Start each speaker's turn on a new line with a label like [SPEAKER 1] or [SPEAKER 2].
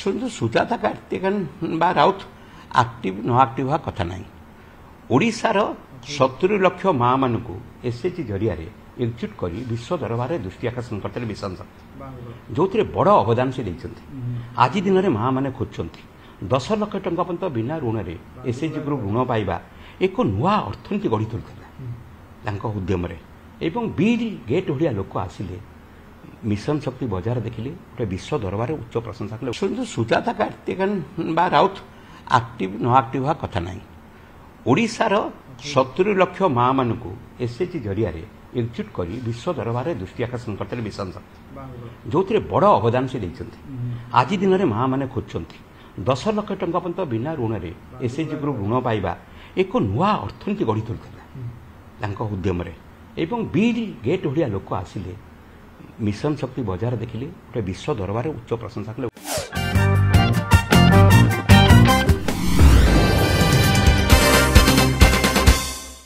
[SPEAKER 1] शुद्ध सुजाता कार्तिकेयन बा राउत आक्टिव न आक्टिव हवा कथा ना ओडिशार 70 लाख माँ मान एसएचजी जरिया एकजुट कर विश्व दरबार दृष्टि आकर्षण करते मिशन शक्ति जो बड़ अवदान से आज दिन में माँ मैंने खोजुंट 10 लाख टंका पर्यंत बिना ऋण एसएचजी ग्रुप ऋण पाइबा एक नुआ अर्थनीति गढ़ी तोलता उद्यम बिल गेट भलिया लोक आसिले मिशन शक्ति बजार देखिले गोटे विश्व दरबार उच्च प्रशंसा कले शुद्ध सुजाता कार्तिकेयन बा राउत आक्टिव न आक्टिव हवा कथा ना ओडिशार 70 लाख माँ मान एसएचजी जरिया एकजुट कर विश्व दरबार दृष्टि आकर्षण करते मिशन शक्ति जो बड़ अवदान से आज दिन में माँ मैंने खोजुंट 10 लाख टंका पर्यंत बिना ऋण एसएचजी ग्रुप ऋण पाइबा एक नुआ अर्थनीति गढ़ी तोलता उद्यम बिल गेट भलिया लोक आसिले मिशन शक्ति बजार देखिले गोटे विश्व दरबार उच्च प्रशंसा कले।